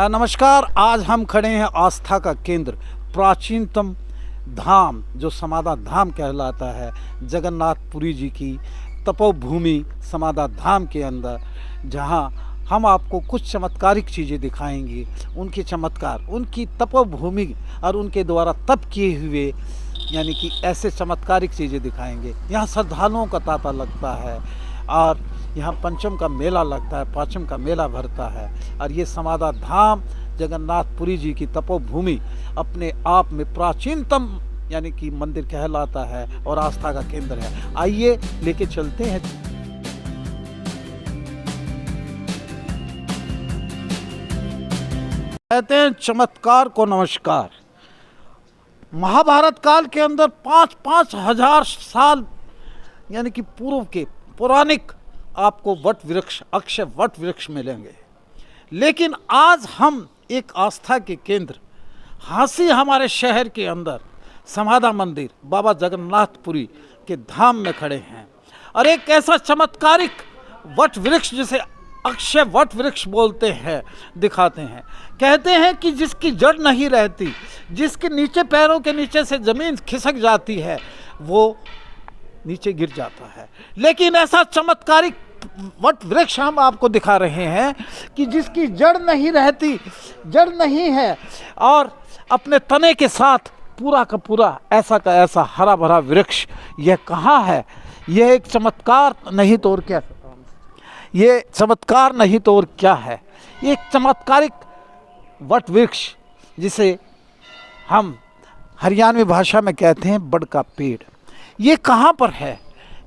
नमस्कार। आज हम खड़े हैं आस्था का केंद्र, प्राचीनतम धाम जो समादा धाम कहलाता है, जगन्नाथपुरी जी की तपोभूमि समादा धाम के अंदर, जहां हम आपको कुछ चमत्कारिक चीज़ें दिखाएंगे। उनके चमत्कार, उनकी तपोभूमि और उनके द्वारा तप किए हुए यानी कि ऐसे चमत्कारिक चीज़ें दिखाएंगे। यहाँ श्रद्धालुओं का तांता लगता है और यहाँ पंचम का मेला लगता है, पाँचम का मेला भरता है। और ये समादा धाम जगन्नाथपुरी जी की तपोभूमि अपने आप में प्राचीनतम यानी कि मंदिर कहलाता है और आस्था का केंद्र है। आइए लेके चलते हैं। कहते हैं चमत्कार को नमस्कार। महाभारत काल के अंदर 5-5 हजार साल यानी कि पूर्व के पौराणिक आपको वट वृक्ष, अक्षय वट वृक्ष मिलेंगे। लेकिन आज हम एक आस्था के केंद्र हांसी हमारे शहर के अंदर समादा मंदिर बाबा जगन्नाथपुरी के धाम में खड़े हैं और एक ऐसा चमत्कारिक वट वृक्ष जिसे अक्षय वट वृक्ष बोलते हैं दिखाते हैं। कहते हैं कि जिसकी जड़ नहीं रहती, जिसके नीचे पैरों के नीचे से ज़मीन खिसक जाती है, वो नीचे गिर जाता है। लेकिन ऐसा चमत्कारिक वट वृक्ष हम आपको दिखा रहे हैं कि जिसकी जड़ नहीं रहती, जड़ नहीं है और अपने तने के साथ पूरा का पूरा ऐसा का ऐसा हरा भरा वृक्ष, यह कहाँ है? यह एक चमत्कार नहीं तो और क्या, ये चमत्कार नहीं तो और क्या है? एक चमत्कारिक वट वृक्ष जिसे हम हरियाणवी भाषा में कहते हैं बड़ का पेड़। ये कहाँ पर है?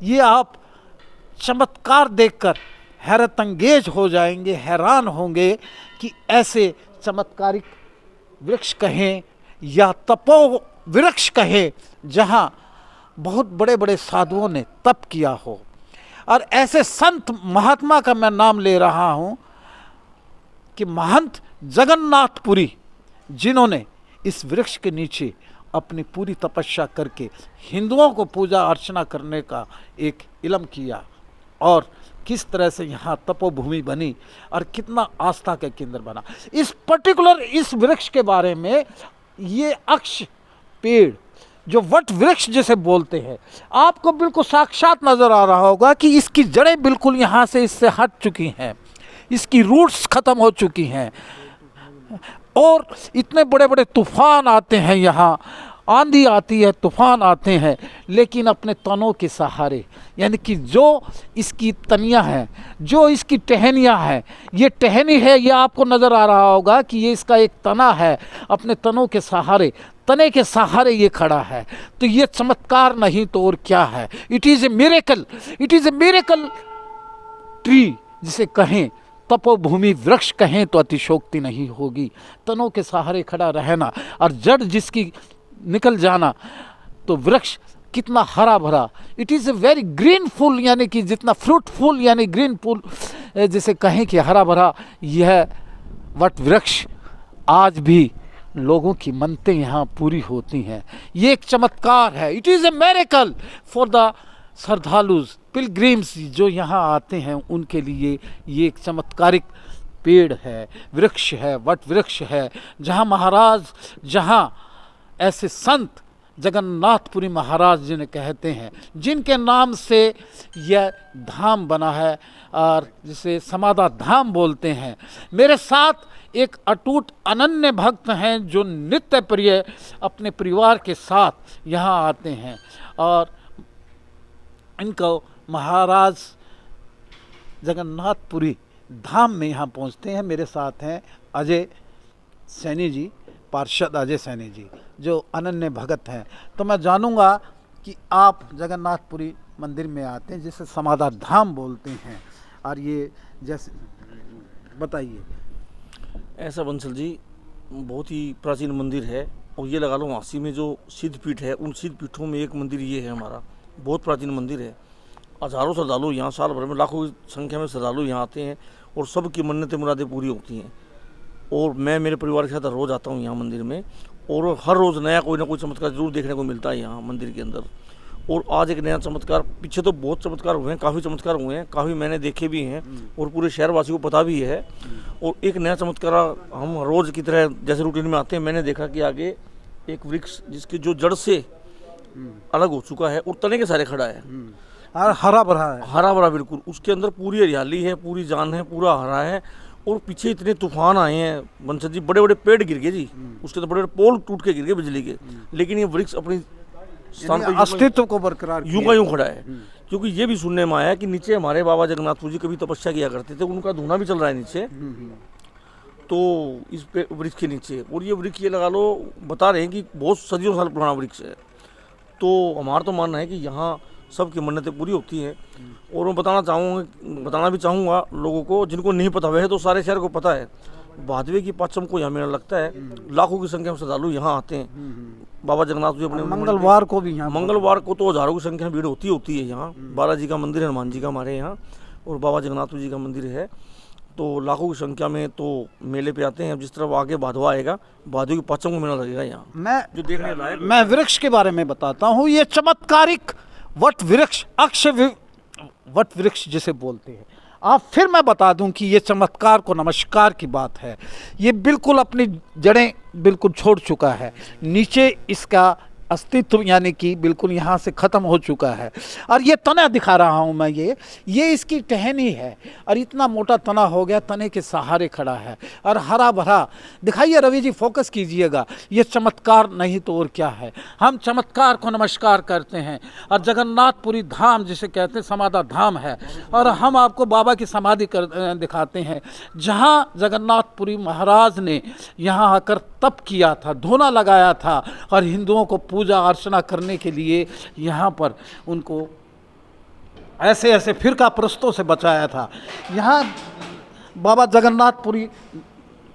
ये आप चमत्कार देखकर हैरतअंगेज हो जाएंगे, हैरान होंगे कि ऐसे चमत्कारिक वृक्ष कहें या तपो वृक्ष कहें, जहाँ बहुत बड़े बड़े साधुओं ने तप किया हो। और ऐसे संत महात्मा का मैं नाम ले रहा हूँ कि महंत जगन्नाथपुरी, जिन्होंने इस वृक्ष के नीचे अपनी पूरी तपस्या करके हिंदुओं को पूजा अर्चना करने का एक इल्म किया और किस तरह से यहाँ तपोभूमि बनी और कितना आस्था का केंद्र बना। इस पर्टिकुलर इस वृक्ष के बारे में, ये अक्ष पेड़ जो वट वृक्ष जिसे बोलते हैं, आपको बिल्कुल साक्षात नज़र आ रहा होगा कि इसकी जड़ें बिल्कुल यहाँ से इससे हट चुकी हैं, इसकी रूट्स ख़त्म हो चुकी हैं और इतने बड़े बड़े तूफ़ान आते हैं, यहाँ आंधी आती है, तूफ़ान आते हैं, लेकिन अपने तनों के सहारे, यानी कि जो इसकी तनियाँ हैं, जो इसकी टहनियाँ हैं, ये टहनी है, ये आपको नज़र आ रहा होगा कि ये इसका एक तना है, अपने तनों के सहारे, तने के सहारे ये खड़ा है। तो ये चमत्कार नहीं तो और क्या है? It is a miracle, it is a miracle tree जिसे कहें, तपोभूमि वृक्ष कहें तो अतिशोक्ति नहीं होगी। तनों के सहारे खड़ा रहना और जड़ जिसकी निकल जाना, तो वृक्ष कितना हरा भरा। It is a very green full, यानी कि जितना फ्रूटफुल यानी ग्रीन फुल जिसे कहें कि हरा भरा, यह वट वृक्ष आज भी लोगों की मन्नतें यहाँ पूरी होती हैं। ये एक चमत्कार है। It is a miracle for the श्रद्धालुज, पिलग्रिम्स जो यहाँ आते हैं, उनके लिए ये एक चमत्कारिक पेड़ है, वृक्ष है, वट वृक्ष है, जहाँ महाराज, जहाँ ऐसे संत जगन्नाथपुरी महाराज जिन्हें कहते हैं, जिनके नाम से यह धाम बना है और जिसे समादा धाम बोलते हैं। मेरे साथ एक अटूट अनन्य भक्त हैं जो नित्य प्रिय अपने परिवार के साथ यहाँ आते हैं और इनको महाराज जगन्नाथपुरी धाम में यहाँ पहुँचते हैं। मेरे साथ हैं अजय सैनी जी, पार्षद अजय सैनी जी, जो अनन्य भगत हैं। तो मैं जानूंगा कि आप जगन्नाथपुरी मंदिर में आते हैं जिसे समादा धाम बोलते हैं, और ये जैसे बताइए। ऐसा बंसल जी, बहुत ही प्राचीन मंदिर है और ये लगा लो वासी में जो सिद्ध पीठ है, उन सिद्ध पीठों में एक मंदिर ये है हमारा। बहुत प्राचीन मंदिर है। हज़ारों श्रद्धालु यहाँ, साल भर में लाखों की संख्या में श्रद्धालु यहाँ आते हैं और सबकी मन्नतें मुरादें पूरी होती हैं। और मैं मेरे परिवार के साथ रोज़ आता हूँ यहाँ मंदिर में और हर रोज़ नया कोई ना कोई चमत्कार जरूर देखने को मिलता है यहाँ मंदिर के अंदर। और आज एक नया चमत्कार, पीछे तो बहुत चमत्कार हुए हैं, काफ़ी चमत्कार हुए हैं, काफ़ी मैंने देखे भी हैं और पूरे शहरवासी को पता भी है। और एक नया चमत्कार हम रोज की तरह जैसे रूटीन में आते हैं, मैंने देखा कि आगे एक वृक्ष जिसकी जो जड़ से अलग हो चुका है और तने के सारे खड़ा है और हरा भरा है। हरा भरा बिल्कुल, उसके अंदर पूरी हरियाली है, पूरी जान है, पूरा हरा है। और पीछे इतने तूफान आए हैं बंसल जी, बड़े बड़े पेड़ गिर गए जी, उसके तो बड़े बड़े पोल टूट के गिर गए बिजली के, लेकिन ये वृक्ष अपनी स्थान पर अस्तित्व को बरकरार यूं का यूं खड़ा है। क्योंकि ये भी सुनने में आया कि नीचे हमारे बाबा जगन्नाथ जी कभी तपस्या किया करते थे, उनका धूना भी चल रहा है नीचे, तो इस पे वृक्ष के नीचे। और ये वृक्ष ये लगा लो, बता रहे हैं कि बहुत सदियों साल पुराना वृक्ष है। तो हमारा तो मानना है कि यहाँ सबकी मन्नतें पूरी होती हैं। और मैं बताना भी चाहूँगा लोगों को जिनको नहीं पता, वैसे तो सारे शहर को पता है, भादवे की पाँचम को यहाँ मेला लगता है, लाखों की संख्या में श्रद्धालु यहाँ आते हैं। बाबा जगन्नाथ जी अपने मंगलवार को भी यहाँ, मंगलवार को तो हजारों की संख्या में भीड़ होती है यहाँ। बालाजी का मंदिर है, हनुमान जी का हमारे यहाँ, और बाबा जगन्नाथ जी का मंदिर है, तो लाखों की संख्या में तो मेले पे आते हैं। अब जिस तरह आगे भादवा आएगा, भादवे की पाँचम को मेला लगेगा यहाँ, मैं जो देखने लायक। मैं वृक्ष के बारे में बताता हूँ। ये चमत्कारिक वट वृक्ष, वट वृक्ष जिसे बोलते हैं। आप फिर मैं बता दूं कि ये चमत्कार को नमस्कार की बात है। ये बिल्कुल अपनी जड़ें बिल्कुल छोड़ चुका है, नीचे इसका अस्तित्व यानी कि बिल्कुल यहाँ से ख़त्म हो चुका है। और ये तना दिखा रहा हूँ मैं, ये इसकी टहनी है और इतना मोटा तना हो गया, तने के सहारे खड़ा है और हरा भरा। दिखाइए रवि जी, फोकस कीजिएगा। ये चमत्कार नहीं तो और क्या है। हम चमत्कार को नमस्कार करते हैं। और जगन्नाथपुरी धाम जिसे कहते हैं, समाधा धाम है, और हम आपको बाबा की समाधि दिखाते हैं, जहाँ जगन्नाथपुरी महाराज ने यहाँ आकर तप किया था, धूना लगाया था और हिंदुओं को पूजा अर्चना करने के लिए यहाँ पर उनको ऐसे ऐसे फिरका प्रस्तों से बचाया था। यहाँ बाबा जगन्नाथपुरी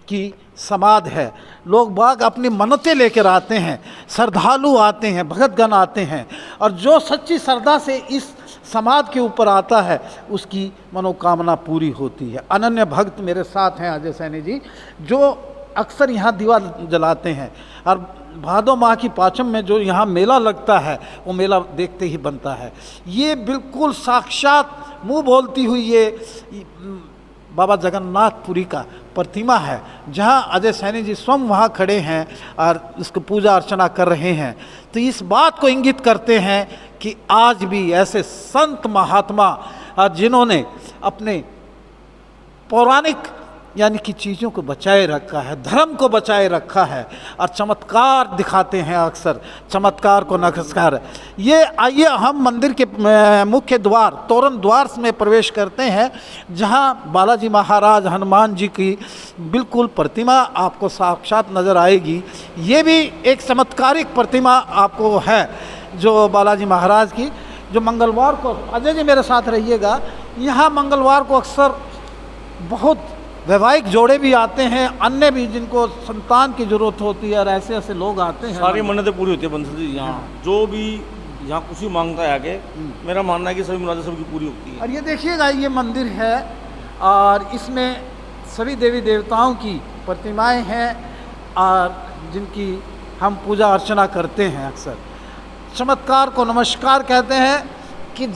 की समाधि है। लोग बाग अपनी मन्नतें लेकर आते हैं, श्रद्धालु आते हैं, भगतगण आते हैं, और जो सच्ची श्रद्धा से इस समाधि के ऊपर आता है उसकी मनोकामना पूरी होती है। अनन्य भक्त मेरे साथ हैं अजय सैनी जी, जो अक्सर यहाँ दीवा जलाते हैं। और भादो माह की पाँचम में जो यहाँ मेला लगता है, वो मेला देखते ही बनता है। ये बिल्कुल साक्षात मुँह बोलती हुई ये बाबा जगन्नाथपुरी का प्रतिमा है, जहाँ अजय सैनी जी स्वयं वहाँ खड़े हैं और उसको पूजा अर्चना कर रहे हैं। तो इस बात को इंगित करते हैं कि आज भी ऐसे संत महात्मा जिन्होंने अपने पौराणिक यानी कि चीज़ों को बचाए रखा है, धर्म को बचाए रखा है, और चमत्कार दिखाते हैं अक्सर, चमत्कार को नमस्कार। ये आइए हम मंदिर के मुख्य द्वार, तोरण द्वार में प्रवेश करते हैं, जहां बालाजी महाराज, हनुमान जी की बिल्कुल प्रतिमा आपको साक्षात नज़र आएगी। ये भी एक चमत्कारिक प्रतिमा आपको है जो बालाजी महाराज की, जो मंगलवार को, अजय जी मेरे साथ रहिएगा, यहाँ मंगलवार को अक्सर बहुत वैवाहिक जोड़े भी आते हैं, अन्य भी जिनको संतान की जरूरत होती है, और ऐसे ऐसे लोग आते हैं। सारी मन्नतें पूरी होती है बंसल जी यहाँ। जो भी यहाँ कुछ ही मांगता है आगे, मेरा मानना है कि सभी मुरादें सबकी पूरी होती है। और ये देखिएगा, ये मंदिर है और इसमें सभी देवी देवताओं की प्रतिमाएं हैं और जिनकी हम पूजा अर्चना करते हैं। अक्सर चमत्कार को नमस्कार कहते हैं कि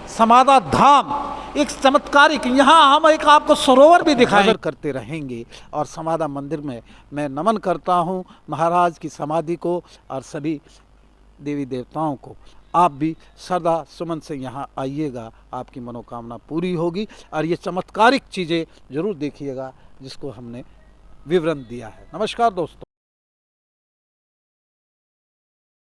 समाधा धाम एक चमत्कारिक, यहाँ हम एक आपको सरोवर भी दिखाई करते रहेंगे। और समाधा मंदिर में मैं नमन करता हूँ महाराज की समाधि को और सभी देवी देवताओं को। आप भी श्रद्धा सुमन से यहाँ आइएगा, आपकी मनोकामना पूरी होगी। और ये चमत्कारिक चीज़ें ज़रूर देखिएगा जिसको हमने विवरण दिया है। नमस्कार दोस्तों।